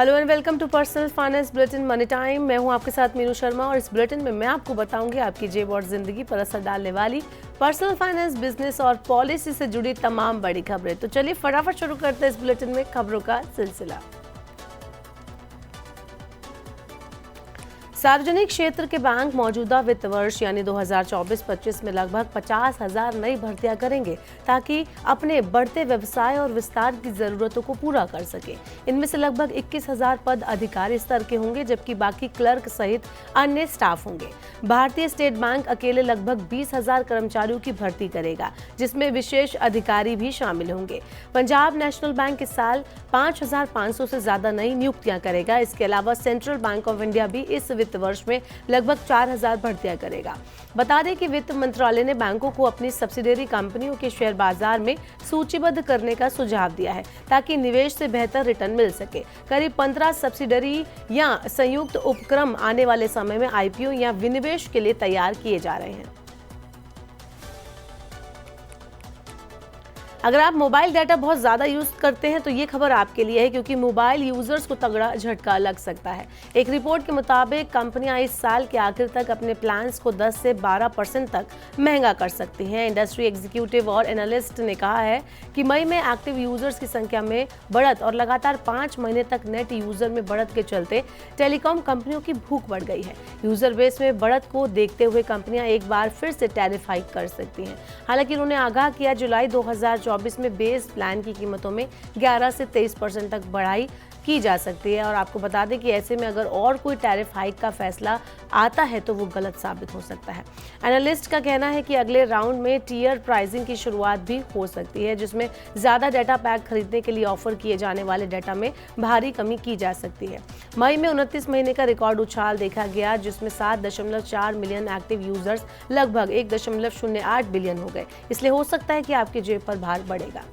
Hello and welcome to personal finance bulletin money time. मैं हूं आपके साथ मीनू शर्मा और इस बुलेटिन में मैं आपको बताऊंगी आपकी जेब और जिंदगी पर असर डालने वाली पर्सनल फाइनेंस, बिजनेस और पॉलिसी से जुड़ी तमाम बड़ी खबरें। तो चलिए फटाफट शुरू करते हैं इस बुलेटिन में खबरों का सिलसिला। सार्वजनिक क्षेत्र के बैंक मौजूदा वित्त वर्ष यानी 2024-25 में लगभग 50,000 नई भर्तियां करेंगे ताकि अपने बढ़ते व्यवसाय और विस्तार की जरूरतों को पूरा कर सके। इनमें से लगभग 21,000 पद अधिकारी स्तर के होंगे, जबकि बाकी क्लर्क सहित अन्य स्टाफ होंगे। भारतीय स्टेट बैंक अकेले लगभग 20,000 कर्मचारियों की भर्ती करेगा, जिसमें विशेष अधिकारी भी शामिल होंगे। पंजाब नेशनल बैंक इस साल 5,500 से ज्यादा नई नियुक्तियां करेगा। इसके अलावा सेंट्रल बैंक ऑफ इंडिया भी इस वित्त वर्ष में लगभग 4,000 भर्तियां करेगा। बता दें कि वित्त मंत्रालय ने बैंकों को अपनी सब्सिडियरी कंपनियों के शेयर बाजार में सूचीबद्ध करने का सुझाव दिया है ताकि निवेश से बेहतर रिटर्न मिल सके। करीब 15 सब्सिडियरी या संयुक्त उपक्रम आने वाले समय में आईपीओ या विनिवेश के लिए तैयार किए जा रहे हैं। अगर आप मोबाइल डाटा बहुत ज़्यादा यूज़ करते हैं तो ये खबर आपके लिए है, क्योंकि मोबाइल यूज़र्स को तगड़ा झटका लग सकता है। एक रिपोर्ट के मुताबिक कंपनियां इस साल के आखिर तक अपने प्लान्स को 10 से 12% तक महंगा कर सकती हैं। इंडस्ट्री एग्जीक्यूटिव और एनालिस्ट ने कहा है कि मई में एक्टिव यूज़र्स की संख्या में बढ़त और लगातार 5 महीने तक नेट यूज़र में बढ़त के चलते टेलीकॉम कंपनियों की भूख बढ़ गई है। यूज़र बेस में बढ़त को देखते हुए कंपनियां एक बार फिर से टैरिफ हाइक कर सकती हैं। हालांकि उन्होंने आगाह किया जुलाई 2024 में बेस प्लान की कीमतों में 11 से 23% तक बढ़ाई की जा सकती है। और आपको बता दें कि ऐसे में अगर और कोई टैरिफ हाइक का फैसला आता है तो वो गलत साबित हो सकता है। एनालिस्ट का कहना है कि अगले राउंड में टियर प्राइसिंग की शुरुआत भी हो सकती है, जिसमें ज्यादा डाटा पैक खरीदने के लिए ऑफर किए जाने वाले डाटा में भारी कमी की जा सकती है। मई में 29 महीने का रिकॉर्ड उछाल देखा गया, जिसमें 7.4 मिलियन एक्टिव यूजर्स लगभग 1.08 बिलियन हो गए। इसलिए हो सकता है कि आपकी जेब पर भार बढ़ेगा।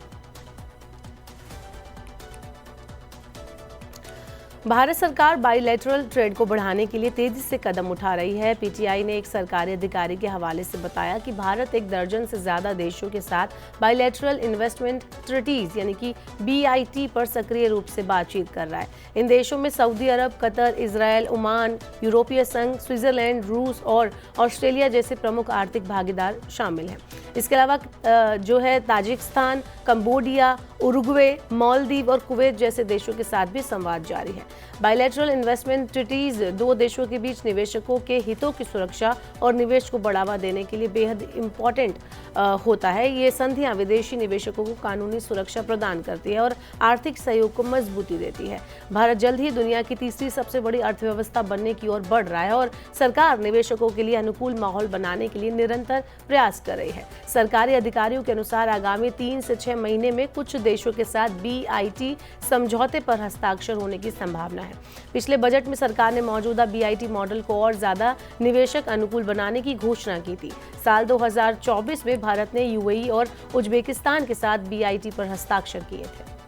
भारत सरकार बाइलैटरल ट्रेड को बढ़ाने के लिए तेजी से कदम उठा रही है। पीटीआई ने एक सरकारी अधिकारी के हवाले से बताया कि भारत एक दर्जन से ज्यादा देशों के साथ बाइलैटरल इन्वेस्टमेंट ट्रीटीज यानी कि BIT पर सक्रिय रूप से बातचीत कर रहा है। इन देशों में सऊदी अरब, कतर, इजरायल, ओमान, यूरोपीय संघ, स्विट्जरलैंड, रूस और ऑस्ट्रेलिया जैसे प्रमुख आर्थिक भागीदार शामिल हैं। इसके अलावा जो है ताजिकिस्तान, कंबोडिया, उरुग्वे, मालदीव और कुवैत जैसे देशों के साथ भी संवाद जारी है। बाइलैटरल इन्वेस्टमेंट ट्रीटीज दो देशों के बीच निवेशकों के हितों की सुरक्षा और निवेश को बढ़ावा देने के लिए बेहद इम्पोर्टेंट होता है। ये संधियां विदेशी निवेशकों को कानूनी सुरक्षा प्रदान करती है और आर्थिक सहयोग को मजबूती देती है। भारत जल्द ही दुनिया की तीसरी सबसे बड़ी अर्थव्यवस्था बनने की ओर बढ़ रहा है और सरकार निवेशकों के लिए अनुकूल माहौल बनाने के लिए निरंतर प्रयास कर रही है। सरकारी अधिकारियों के अनुसार आगामी 3 से 6 महीने में कुछ देशों के साथ BIT समझौते पर हस्ताक्षर होने की संभावना है। पिछले बजट में सरकार ने मौजूदा BIT मॉडल को और ज्यादा निवेशक अनुकूल बनाने की घोषणा की थी। साल 2024 में भारत ने UAE और उज्बेकिस्तान के साथ BIT पर हस्ताक्षर किए थे।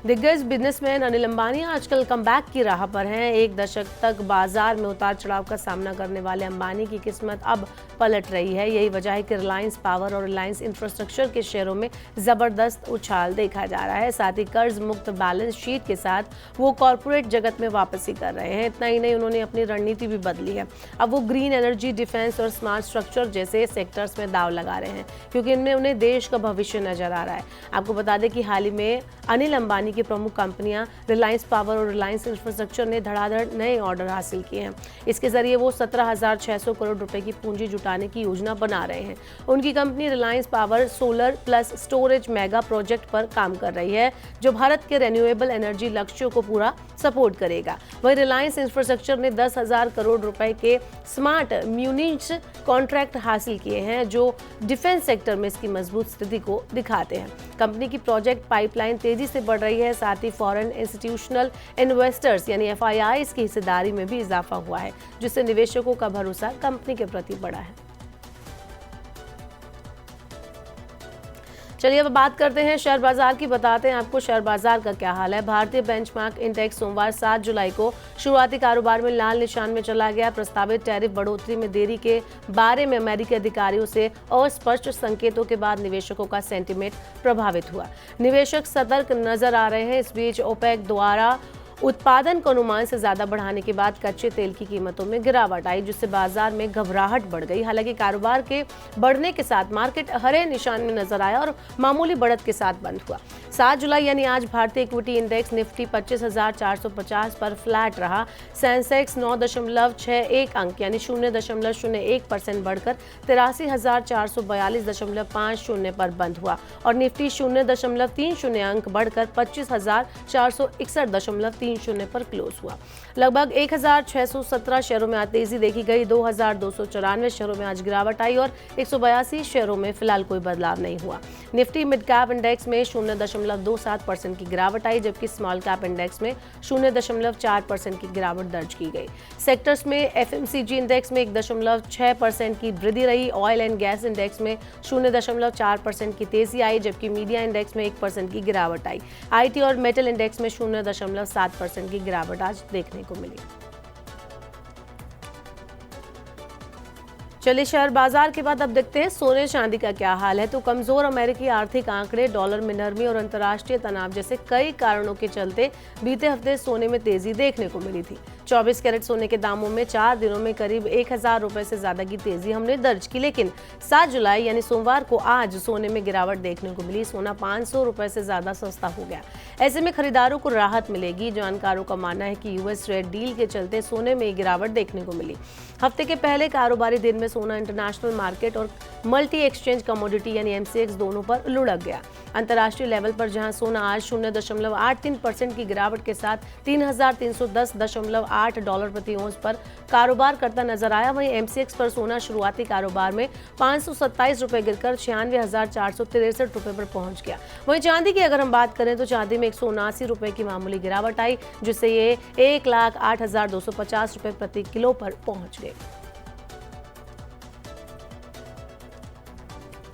दिग्गज बिजनेसमैन अनिल अंबानी आजकल कमबैक की राह पर हैं। एक दशक तक बाजार में उतार चढ़ाव का सामना करने वाले अंबानी की किस्मत अब पलट रही है। यही वजह है कि रिलायंस पावर और रिलायंस इंफ्रास्ट्रक्चर के शेयरों में जबरदस्त उछाल देखा जा रहा है। साथ ही कर्ज मुक्त बैलेंस शीट के साथ वो कॉर्पोरेट जगत में वापसी कर रहे हैं। इतना ही नहीं, उन्होंने अपनी रणनीति भी बदली है। अब वो ग्रीन एनर्जी, डिफेंस और स्मार्ट स्ट्रक्चर जैसे सेक्टर्स में दाव लगा रहे हैं, क्योंकि इनमें उन्हें देश का भविष्य नजर आ रहा है। आपको बता दें कि हाल ही में अनिल अंबानी की प्रमुख कंपनियां रिलायंस पावर और रिलायंस इंफ्रास्ट्रक्चर ने धड़ाधड़ नए ऑर्डर हासिल किए हैं। इसके जरिए वो 17,600 करोड़ रुपए की पूंजी जुटाने की योजना बना रहे हैं। उनकी company Reliance power solar plus storage mega project पर काम कर रही है, जो भारत के रिन्यूएबल एनर्जी लक्ष्यों को पूरा सपोर्ट करेगा। वहीं रिलायंस इंफ्रास्ट्रक्चर ने 10,000 करोड़ रुपए के स्मार्ट म्यूनिच कॉन्ट्रैक्ट हासिल किए हैं, जो डिफेंस सेक्टर में इसकी मजबूत स्थिति को दिखाते हैं। कंपनी की प्रोजेक्ट पाइपलाइन तेजी से बढ़ रही है। साथ ही फॉरेन इंस्टीट्यूशनल इन्वेस्टर्स यानी FIIs की हिस्सेदारी में भी इजाफा हुआ है, जिससे निवेशकों का भरोसा कंपनी के प्रति बढ़ा है। चलिए अब बात करते हैं शेयर बाजार की। बताते हैं आपको शेयर बाजार का क्या हाल है। भारतीय बेंचमार्क इंडेक्स सोमवार 7 जुलाई को शुरुआती कारोबार में लाल निशान में चला गया। प्रस्तावित टैरिफ बढ़ोतरी में देरी के बारे में अमेरिकी अधिकारियों से अस्पष्ट संकेतों के बाद निवेशकों का सेंटीमेंट प्रभावित हुआ। निवेशक सतर्क नजर आ रहे हैं। इस बीच ओपेक द्वारा उत्पादन को अनुमान से ज्यादा बढ़ाने के बाद कच्चे तेल की कीमतों में गिरावट आई, जिससे बाजार में घबराहट बढ़ गई। हालांकि कारोबार के बढ़ने के साथ मार्केट हरे निशान में नजर आया और मामूली बढ़त के साथ बंद हुआ। 7 जुलाई यानी आज भारतीय इक्विटी इंडेक्स निफ्टी 25,450 पर फ्लैट रहा। सेंसेक्स 9.61 अंक यानी 0.01% बढ़कर 83,442.50 पर बंद हुआ और निफ्टी 0.30 अंक बढ़कर 25,461.30 पर क्लोज हुआ। लगभग 1,617 शेयरों में आज तेजी देखी गई। 2,294 शेयरों में आज गिरावट आई और 182 शेयरों में फिलहाल कोई बदलाव नहीं हुआ। निफ्टी मिड कैप इंडेक्स में 0.27% की गिरावट आई, जबकि स्मॉल कैप इंडेक्स में 0.4% की गिरावट दर्ज की गई। सेक्टर्स में एफएमसीजी इंडेक्स में 1.6% की वृद्धि रही। ऑयल एंड गैस इंडेक्स में 0.4% की तेजी आई, जबकि मीडिया इंडेक्स में 1% की गिरावट आई। आईटी और मेटल इंडेक्स में 0.7% की गिरावट आज देखने को मिली। चलिए शेयर बाजार के बाद अब देखते हैं सोने चांदी का क्या हाल है। तो कमजोर अमेरिकी आर्थिक आंकड़े, डॉलर में नरमी और अंतर्राष्ट्रीय तनाव जैसे कई कारणों के चलते बीते हफ्ते सोने में तेजी देखने को मिली थी। 24 कैरेट सोने के दामों में 4 दिनों में करीब 1,000 रुपए से ज्यादा की तेजी हमने दर्ज की, लेकिन 7 जुलाई यानी सोमवार को आज सोने में गिरावट देखने को मिली। सोना 500 रुपए से ज्यादा सस्ता हो गया। ऐसे में खरीदारों को राहत मिलेगी। जानकारों का मानना है कि यूएस ट्रेड डील के चलते सोने में गिरावट देखने को मिली। हफ्ते के पहले कारोबारी दिन में सोना इंटरनेशनल मार्केट और मल्टी एक्सचेंज कमोडिटी यानी एमसीएक्स दोनों पर लुढ़क गया। अंतर्राष्ट्रीय लेवल पर जहां सोना आज 0.83% की गिरावट के साथ 3,310.8 डॉलर प्रति औंस पर कारोबार करता नजर आया, वहीं एमसीएक्स पर सोना शुरुआती कारोबार में 527 रुपए गिरकर 96,463 रुपए पर पहुंच गया। वहीं चांदी की अगर हम बात करें तो चांदी में 179 रुपए की मामूली गिरावट आई, जिससे ये 1,08,250 रुपए प्रति किलो पर पहुंच गए।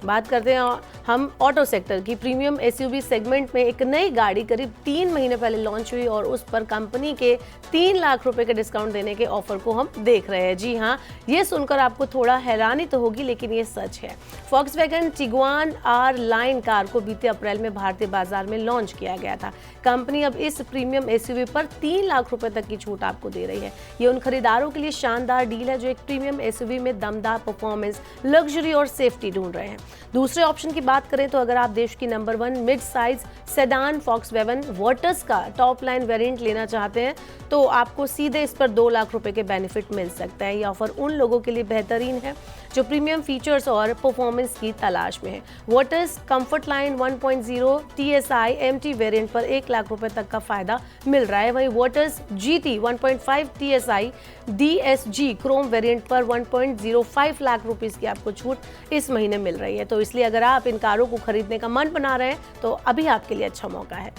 बात करते हैं हम ऑटो सेक्टर की। प्रीमियम एसयूवी सेगमेंट में एक नई गाड़ी करीब 3 महीने पहले लॉन्च हुई और उस पर कंपनी के 3 लाख रुपए के डिस्काउंट देने के ऑफर को हम देख रहे हैं। जी हाँ, ये सुनकर आपको थोड़ा हैरानी तो होगी, लेकिन ये सच है। Volkswagen Tiguan R line car को बीते अप्रैल में भारतीय बाजार में लॉन्च किया गया था। कंपनी अब इस प्रीमियम एसयूवी पर 3 लाख रुपए तक की छूट आपको दे रही है। ये उन खरीदारों के लिए शानदार डील है जो एक प्रीमियम एसयूवी में दमदार परफॉर्मेंस, लग्जरी और सेफ्टी ढूंढ रहे हैं। दूसरे ऑप्शन की बात करें तो अगर आप देश की number 1 mid size sedan Volkswagen Virtus का टॉप लाइन वेरिएंट लेना चाहते हैं तो आपको सीधे इस पर 2 लाख रुपए के बेनिफिट मिल सकता है। ये ऑफर उन लोगों के लिए बेहतरीन है जो प्रीमियम फीचर्स और परफॉर्मेंस की तलाश में है। Virtus comfort line 1.0 TSI MT variant पर 1 लाख रुपए तक का फायदा मिल रहा है। वहीं Virtus GT 1.5 TSI DSG Chrome variant पर 1.05 लाख रुपीस की आपको छूट इस महीने मिल रही है। तो इसलिए अगर आप इन कारों को खरीदने का मन बना रहे हैं तो अभी आपके लिए अच्छा मौका है।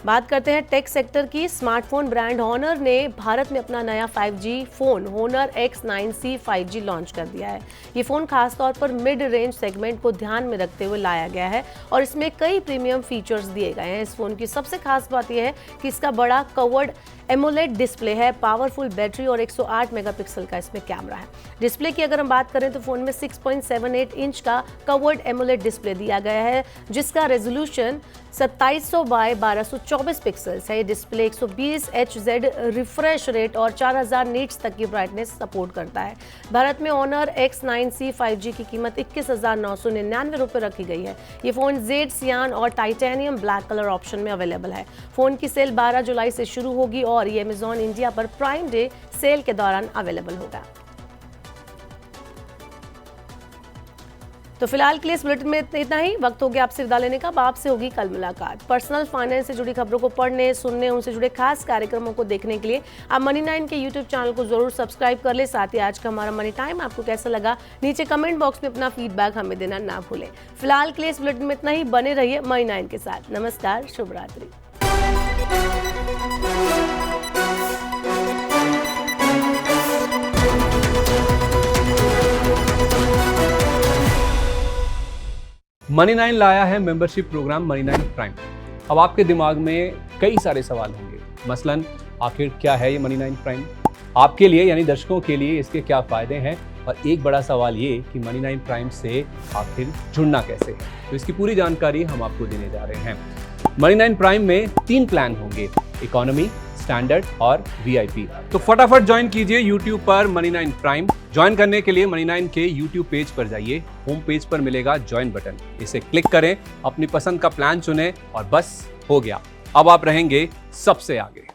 बात करते हैं टेक सेक्टर की। स्मार्टफोन ब्रांड हॉनर ने भारत में अपना नया 5G phone Honor X9C 5G launch कर दिया है। ये फोन खासतौर पर मिड रेंज सेगमेंट को ध्यान में रखते हुए लाया गया है और इसमें कई प्रीमियम फीचर्स दिए गए हैं। इस फोन की सबसे खास बात यह है कि इसका बड़ा कवर्ड एमोलेड डिस्प्ले है, पावरफुल बैटरी और 108 मेगापिक्सल का इसमें कैमरा है। डिस्प्ले की अगर हम बात करें तो फोन में 6.78 इंच का कवर्ड एमोलेड डिस्प्ले दिया गया है, जिसका रेजोल्यूशन 2700 बाय 1224 पिक्सल्स है। ये डिस्प्ले 120 Hz रिफ्रेश रेट और 4000 नीट्स तक की ब्राइटनेस सपोर्ट करता है। भारत में ऑनर X9C 5G की कीमत 21,999 रुपये रखी गई है। ये फोन जेड सियान और टाइटेनियम ब्लैक कलर ऑप्शन में अवेलेबल है। फोन की सेल 12 जुलाई से शुरू होगी और ये अमेजॉन इंडिया पर प्राइम डे सेल के दौरान अवेलेबल होगा। तो फिलहाल के लिए इस बुलेटिन में इतना ही। वक्त हो गया आपसे विदा लेने का। अब आपसे होगी कल मुलाकात। पर्सनल फाइनेंस से जुड़ी खबरों को पढ़ने, सुनने, उनसे जुड़े खास कार्यक्रमों को देखने के लिए आप मनी 9 के यूट्यूब चैनल को जरूर सब्सक्राइब कर ले। साथ ही आज का हमारा मनी टाइम आपको कैसा लगा नीचे कमेंट बॉक्स में अपना फीडबैक हमें देना ना भूलें। फिलहाल के लिए इस बुलेटिन में इतना ही। बने रहिए मनी 9 के साथ। नमस्कार, शुभ रात्रि। मनी 9 लाया है मेंबरशिप प्रोग्राम मनी 9 प्राइम। अब आपके दिमाग में कई सारे सवाल होंगे, मसलन आखिर क्या है ये मनी 9 प्राइम, आपके लिए यानी दर्शकों के लिए इसके क्या फायदे हैं, और एक बड़ा सवाल ये कि मनी 9 प्राइम से आखिर जुड़ना कैसे है। तो इसकी पूरी जानकारी हम आपको देने जा रहे हैं। मनी 9 प्राइम में 3 प्लान होंगे, इकोनॉमी, स्टैंडर्ड और वीआईपी। तो फटाफट ज्वाइन कीजिए YouTube पर मनी 9 प्राइम। ज्वाइन करने के लिए मनी 9 के YouTube पेज पर जाइए, होम पेज पर मिलेगा ज्वाइन बटन, इसे क्लिक करें, अपनी पसंद का प्लान चुनें और बस हो गया, अब आप रहेंगे सबसे आगे।